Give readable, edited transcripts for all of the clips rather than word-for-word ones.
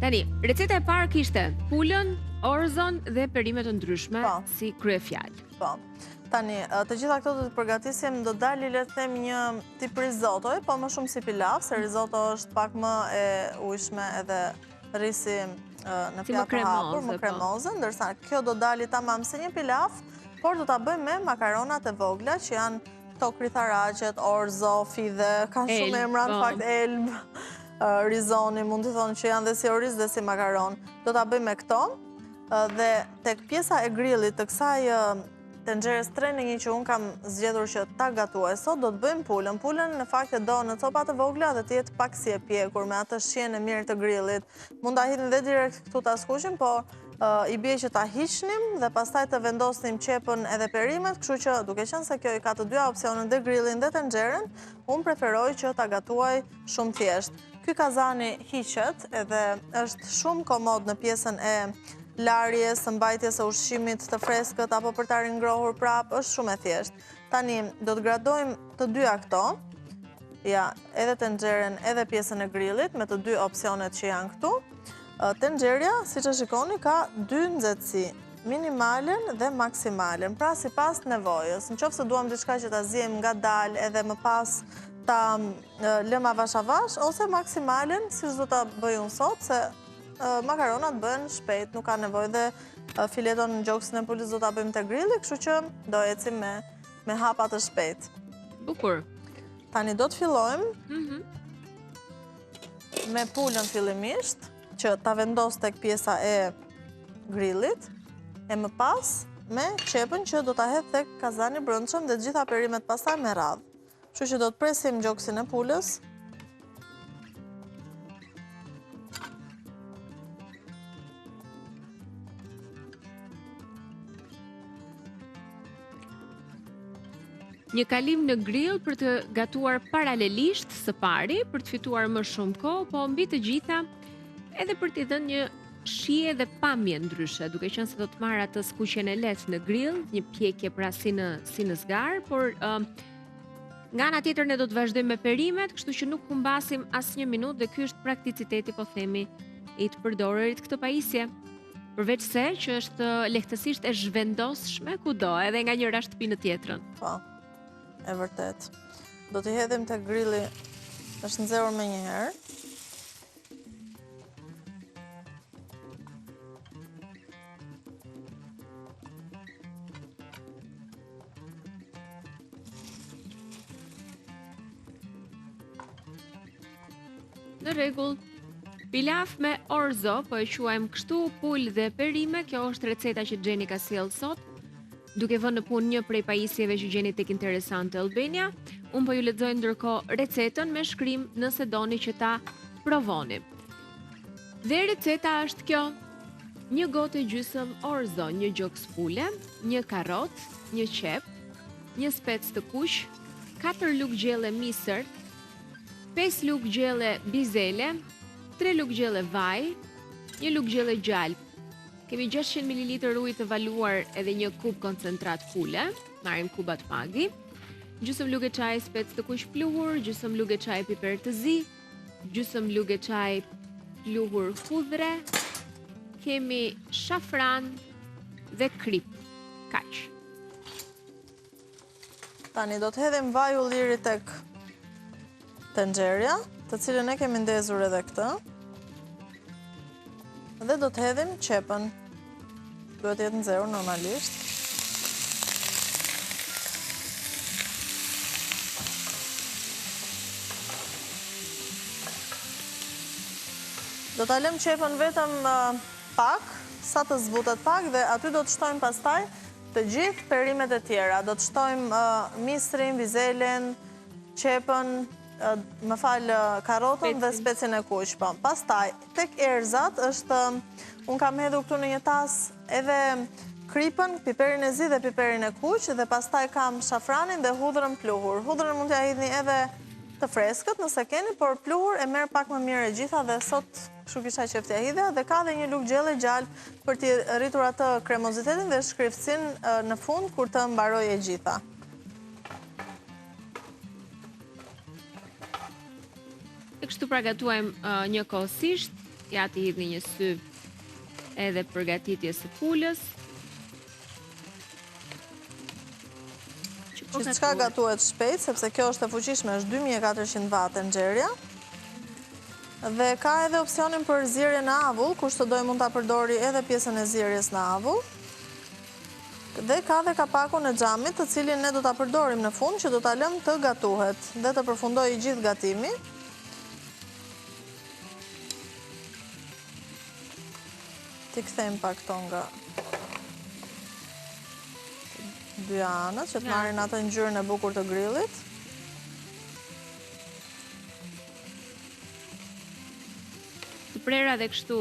Tani, receta e parë kishte pulën, orzon dhe perime të ndryshme si kryefjalë. Po. Tani, të gjitha këto do të përgatisim, do dali le të them një tip risotto, po më shumë si pilaf, se risotto është pak më e ujshme edhe rrisi në pjatë të hapur, më kremoze, ndërsa kjo do dali tamam si një pilaf, por do ta bëjmë me makaronat e vogla që janë këto krytharaqet, orzo, fide, kanë shumë emra në fakt, elb, rizoni, mund të thonë që janë dhe si oriz dhe si makaron. Do ta bëjmë me këto dhe tek pjesa e grillit të kësaj tenxheres 3-1 që unë kam zgjedhur që ta gatuaj sot, do të bëjmë pulën. Pulën në fakt e do në copa të vogla dhe të jetë pak si e pjekur me atë shien e mirë të grillit. Mund ta hidhni dhe direkt këtu ta skuqim, po i bie që ta hiqnim dhe pastaj të vendosnim qepën edhe perimet, kështu që duke qenë se kjo i ka të dyja opsionet dhe grillin dhe tenxheren, unë preferoj që ta gatuaj shumë thjesht. Ky kazani hiqet edhe është shumë komod në pjesën e larjes, së mbajtjes së ushqimit të freskët apo për ta ringrohur prapë, është shumë e thjeshtë. Tani do të gradojmë të dyja këto, ja, edhe tenxheren edhe pjesën e grillit me të dy opsionet që janë këtu. Tenxherja, siç e shikoni, ka dy nxehtësi, minimalen dhe maksimalen, pra sipas nevojës. Nëse duam diçka që ta ziejmë ngadalë edhe më pas ta lëmë avash avash, ose maksimalen, siç do ta bëj unë sot, se makaronat bëhen shpejt, nuk ka nevojë dhe fileton në gjoksin e pulës do ta bëjmë te grilli, kështu që do ecim me hapa të shpejt. Bukur. Tani do të fillojmë me pulën fillimisht, që ta vendos tek pjesa e grillit, e më pas me qepën që do ta hedh tek kazani brendshëm dhe të gjitha perimet pastaj me radhë. Kështu që do të presim gjoksin e pulës. Një kalim në grill për të gatuar paralelisht së pari, për të fituar më shumë kohë, po mbi të gjitha edhe për t'i dhënë një shije dhe pamje ndryshe, duke qenë se do të marr atë skuqjen e lehtë në grill, një pjekje pra si në zgar, por nga ana tjetër ne do të vazhdojmë me perimet, kështu që nuk humbasim asnjë minutë dhe ky është prakticiteti, po themi, i të përdorurit këtë pajisje. Përveç se që është lehtësisht e zhvendosshme kudo, edhe nga njëra shtëpi në tjetrën. Po, e vërtet. Do t'i hedhim te grilli, është nxehur më një herë. Në rregull. Pilaf me orzo, po e quajmë kështu, pul dhe perime, kjo është receta që Gjeni ka sjellë sot, duke vënë në punë një prej pajisjeve që gjeni tek Interesante Albania. Unë po ju lexoj ndërkohë recetën me shkrim nëse doni që ta provoni. Dhe receta është kjo: 1 gotë gjysmë orzo, 1 gjoks pule, 1 karrot, 1 qep, 1 spec të kuq, 4 lugë gjelle misër, 5 lugë gjelle bizele, 3 lugë gjelle vaj, 1 lugë gjelle gjalp. Kemi 600 ml ujë të valuar edhe 1 kub koncentrat pule, marrim kubat magi, gjysmë lugë çaj spec të kuq pluhur, gjysmë lugë çaj piper të zi, gjysmë lugë çaj pluhur hudhre, kemi shafran dhe krip. Kaq. Tani do të hedhim vaj ulliri tek tenxherja, të cilën e kemi ndezur edhe këtë. Dhe do të hedhim qepën. Duhet jetë nxehur normalisht. Do ta lëm qepën vetëm pak, sa të zbutet pak, dhe aty do të shtojmë pastaj të gjithë perimet e tjera. Do të shtojmë misrin, bizelen, qepën, më falë, karotën dhe specin e kuq. Pastaj, tek erëzat është, unë kam hedhur këtu në një tas edhe kripën, piperin e zi dhe piperin e kuq, dhe pastaj kam shafranin dhe hudhrën pluhur. Hudhrën mund t'ja hidhni edhe të freskët nëse keni, por pluhur e merr pak më mirë e gjitha dhe sot kështu kisha qef t'ja hidhja, dhe ka dhe një lugë gjelle gjalp për t'i rritur atë kremozitetin dhe shkriptësinë në fund kur të mbaroj e gjitha. Kështu pra gatuajmë një kohësisht Ja t'i hidhni një sy edhe përgatitjes së pulës. Gjithçka gatuhet shpejt, sepse kjo është e fuqishme, është 2400 watt nxjerrja. Dhe ka edhe opsionin për zierje në avull, kush të doj mund ta përdori edhe pjesën e zierjes në avull. Dhe ka dhe kapakun e xhamit, të cilin ne do ta përdorim në fund, që do ta lëm të gatuhet dhe të përfundojë gjithë gatimi. Ti kthejmë pak këto nga dy anët, që të marrin atë ngjyrën e bukur të grillit. Të prera dhe kështu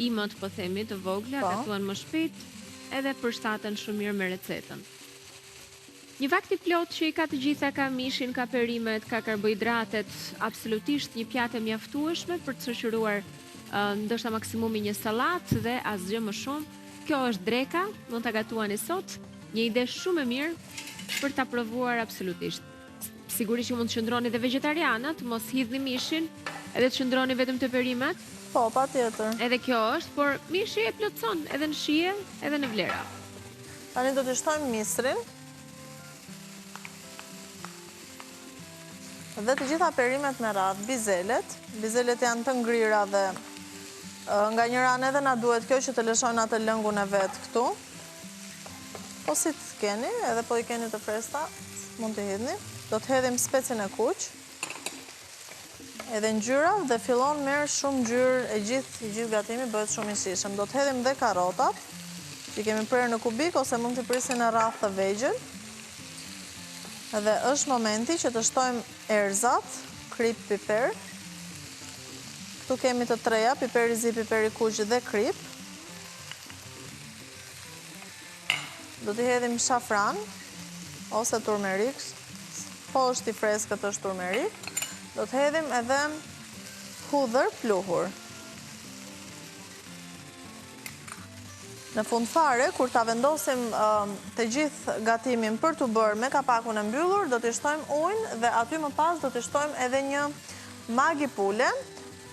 imët, po themi, të vogla, gatuan më shpejt, edhe përshtaten shumë mirë me recetën. Një vakt i plot që i ka të gjitha, ka mishin, ka perimet, ka karbohidratet, absolutisht një pjatë e mjaftueshme për të shoqëruar ndoshta maksimumi një sallatë dhe asgjë më shumë. Kjo është dreka, mund ta gatuani sot. Një ide shumë e mirë për ta provuar absolutisht. Sigurisht që mund të qëndroni dhe vegetarianët, mos hidhni mishin, edhe të qëndroni vetëm të perimet. Po, patjetër. Edhe kjo është, por mishi e plotson edhe në shije, edhe në vlera. Tani do të shtojmë misrin. Dhe të gjitha perimet me radhë, bizelet. Bizelet janë të ngrira dhe nga njëra anë edhe na duhet kjo që të lëshojnë atë lëngun e vet këtu. Po si të keni, edhe po i keni të fresta, mund të hidhni. Do të hedhim specin e kuq. Edhe ngjyra dhe fillon merr shumë ngjyrë e gjithë gatimi bëhet shumë i shijshëm. Do të hedhim dhe karotat, që kemi prerë në kubik ose mund t'i prisin në radhë të vegjël. Dhe është momenti që të shtojmë erëzat, krip, piper. Këtu kemi të treja, piperi zi, piperi kuq dhe krip. Do t'i hedhim shafran, ose turmerik, po është i freskët është turmerik. Do të hedhim edhe hudhër pluhur. Në fund fare, kur ta vendosim të gjithë gatimin për të bërë me kapakun e mbyllur, do t'i shtojmë ujnë dhe aty më pas do t'i shtojmë edhe një magi pule,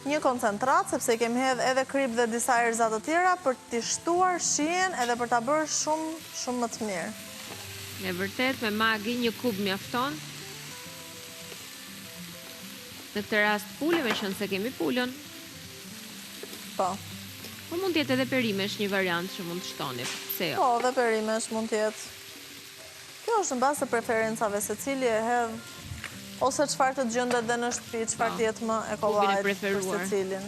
një koncentrat, sepse kemi hedhë edhe krip dhe disa erëzat të tjera për t'i shtuar shijen edhe për t'a bërë shumë më të mirë. E vërtet, me magi një kub mjafton. Në këtë rast pule, me qënë se kemi pulën. Po. Po mund t'jetë edhe perimesh një variant që mund të shtoni, pse jo? Po, dhe perimesh mund t'jetë. Kjo është në basë të preferencave, se cili e hedhë ose çfarë të gjendet dhe në shtëpi, çfarë të jetë më ekologik për secilin.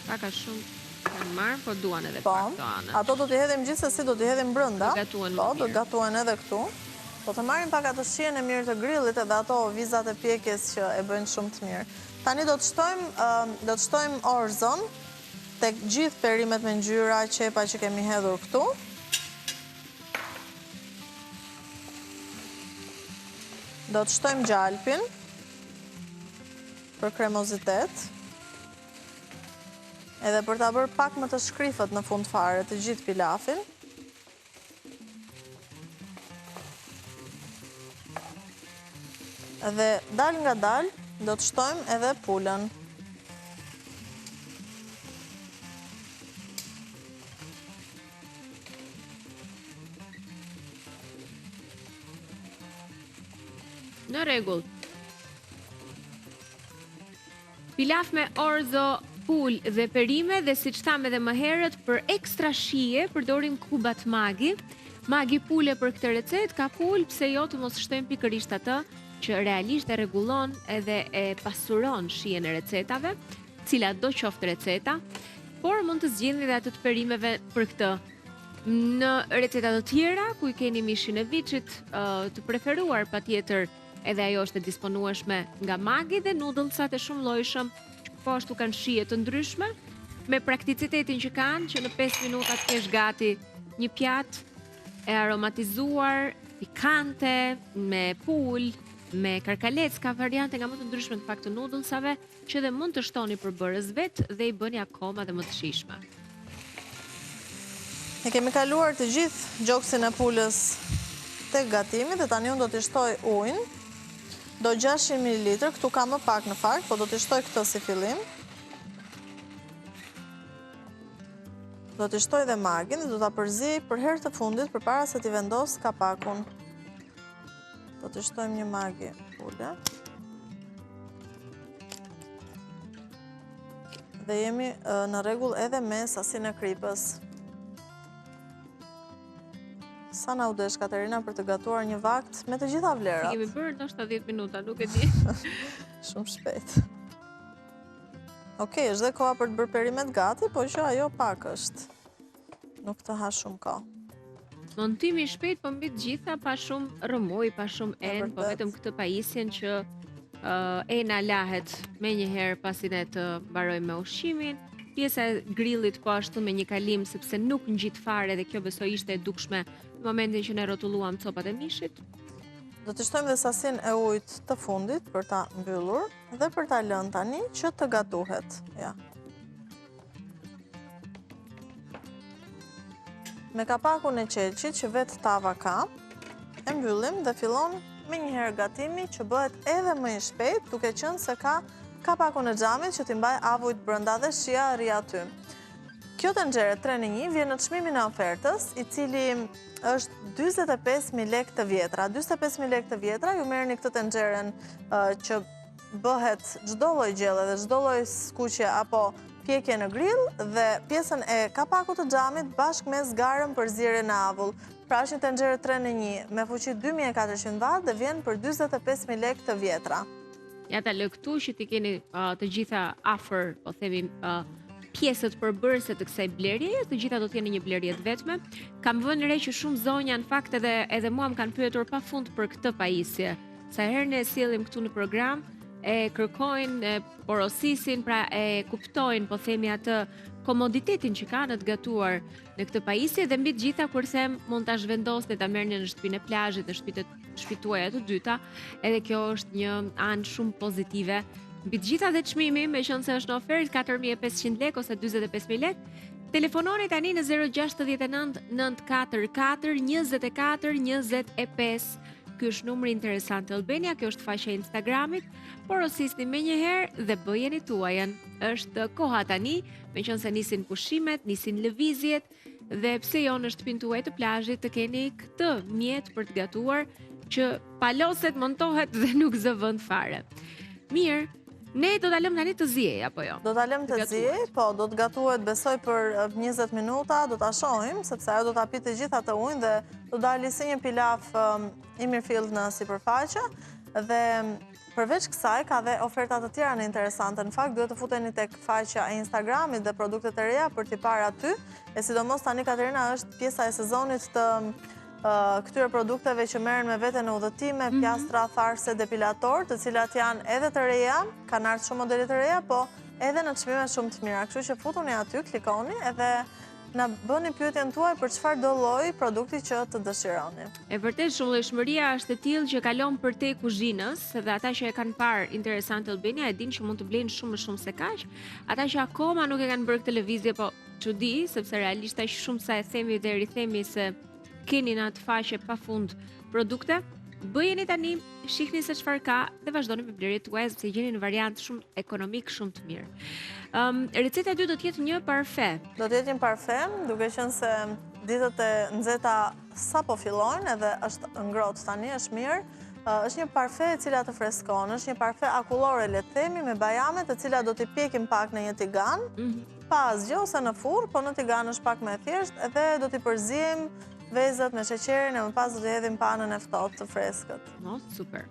Paka shumë kanë marrë, po duan edhe pak të anët. Ato do t'i hedhim gjithsesi, do t'i hedhim brenda. Do gatuan më mirë. mirë. Do gatuan edhe këtu. Po të marrim pak atë shijen e mirë të grillit edhe ato vizat e pjekjes që e bëjnë shumë të mirë. Tani do të shtojmë orzon tek gjithë perimet me ngjyra, qepa që kemi hedhur këtu. Do të shtojmë gjalpin për kremozitet. Edhe për ta bërë pak më të shkrifët në fund fare të gjithë pilafin. Dhe dal nga dal do të shtojmë edhe pulën. Në rregull. Pilaf me orzo, pul dhe perime dhe siç tham edhe më herët, për ekstra shije përdorim kubat magi. Magi pule për këtë recetë ka pul, pse jo të mos shtojmë pikërisht atë që realisht e rregullon edhe e pasuron shijen e recetave, cilat do qoftë receta, por mund të zgjidhni edhe atë të perimeve për këtë. Në receta të tjera, ku i keni mishin e viçit të preferuar patjetër, edhe ajo është e disponueshme nga magi dhe noodlesat e shumë llojshëm, që po ashtu kanë shije të ndryshme, me prakticitetin që kanë, që në 5 minuta të kesh gati një pjatë e aromatizuar, pikante, me pul, me karkalec, ka variante nga më të ndryshme të pak të noodlesave, që dhe mund të shtoni për bërës vetë dhe i bëni akoma dhe më të shijshme. Ne kemi kaluar të gjithë gjoksin e pulës tek gatimi dhe tani unë do t'i shtoj ujnë. do 600 ml, këtu ka më pak në fakt, po do t'i shtoj këtë si fillim. Do t'i shtoj dhe magin dhe do t'a përzi për herë të fundit përpara se t'i vendos kapakun. Do t'i shtojmë një magi ule. Dhe jemi në rregull edhe me sasinë e kripës. Sa na u desh, Katerina, për të gatuar një vakt me të gjitha vlerat? Kemi bërë ndoshta 10 minuta, nuk e di. Shumë shpejt. Okej, është dhe koha për të bërë perimet gati, po që ajo pak është. Nuk të ha shumë kohë. Montimi i shpejt, po mbi të gjitha pa shumë rëmuj, pa shumë enë, po vetëm këtë pajisjen që ena lahet me njëherë pasi ne të mbarojmë me ushqimin. Pjesa e grillit po ashtu me një kalim sepse nuk ngjit fare dhe kjo besoj ishte e dukshme në momentin që ne rrotulluam copat e mishit. Do të shtojmë dhe sasinë e ujit të fundit për ta mbyllur dhe për ta lënë tani që të gatuhet. Ja. Me kapakun e qelçit që vetë tava ka, e mbyllim dhe fillon me njëherë gatimi që bëhet edhe më i shpejt, duke qenë se ka kapakun e xhamit që t'i mbaj avujt brenda dhe shija rri aty. Kjo tenxhere 3 në 1 vjen në çmimin e ofertës, i cili është 45.000 lekë të vjetra. 45.000 lekë të vjetra, ju merrni këtë tenxheren që bëhet çdo lloj gjelle dhe çdo lloj skuqje apo pjekje në grill dhe pjesën e kapakut të xhamit bashkë me zgarën për zierje në avull. Pra është një tenxhere 3 në 1 me fuqi 2400 watt dhe vjen për 45.000 lekë të vjetra. Ja ta lë këtu që ti keni të gjitha afër, po themi pjesët përbërëse të kësaj blerjeje, të gjitha do të jenë një blerje të vetme. Kam vënë re që shumë zonja në fakt edhe mua më kanë pyetur pafund për këtë pajisje. Sa herë ne sjellim këtu në program, e kërkojnë, e porosisin, pra e kuptojnë, po themi atë komoditetin që ka në të gatuar në këtë pajisje dhe mbi të gjitha kur them mund ta zhvendosni ta merrni në shtëpinë e plazhit, në shtëpi tuaja të dyta, edhe kjo është një anë shumë pozitive. Mbi të gjitha dhe çmimi, meqense është në ofertë 4.500 lekë ose 45.000 lekë, telefononi tani në 069 944 24 25. Ky është numri interesant Albania, kjo është faqja e Instagramit, porosisni menjëherë dhe bëjeni tuajën. Është koha tani, meqense nisin pushimet, nisin lëvizjet dhe pse jo në shtëpinë tuaj të plazhit të keni këtë mjet për të gatuar që paloset, montohet dhe nuk zë vend fare. Mirë. Ne do ta lëmë tani të ziej apo jo? Do ta lëmë të ziej, po do të gatuhet besoj për 20 minuta, do ta shohim sepse ajo do ta pi të gjitha të ujin dhe do dali si një pilaf i mirëfillt në sipërfaqe dhe përveç kësaj ka dhe oferta të tjera në interesante. Në fakt duhet të futeni tek faqja e Instagramit dhe produktet e reja për t'i parë aty, e sidomos tani Katerina është pjesa e sezonit të këtyre produkteve që merren me vete në udhëtime, pjastra, tharse, depilator, të cilat janë edhe të reja, kanë ardhur shumë modele të reja, po edhe në çmime shumë të mira. Kështu që futuni aty, klikoni edhe na bëni pyetjen tuaj për çfarë do lloj produkti që të dëshironi. E vërtet shumëllojshmëria është e tillë që kalon përtej kuzhinës dhe ata që e kanë parë Interesant Albania e dinë që mund të blejnë shumë më shumë se kaq. Ata që akoma nuk e kanë bërë këtë lëvizje, po çudi, sepse realisht aq shumë sa e themi dhe rithemi se keni në atë faqe pafund produkte, bëjeni tani, shihni se çfarë ka dhe vazhdoni me blerjet tuaja sepse gjeni në variant shumë ekonomik, shumë të mirë. Receta 2 do të jetë një parfe. Do të jetë një parfe, duke qenë se ditët e nxehta sapo fillojnë edhe është ngrohtë tani, është mirë. Është një parfe e cila të freskon, është një parfe akullore le të themi me bajame të cilat do t'i pjekim pak në një tigan, pa asgjë ose në furrë, po në tigan është pak më e thjeshtë dhe do t'i përzijmë vezët me sheqerin e më pas do të hedhim panën e ftohtë të freskët. Super.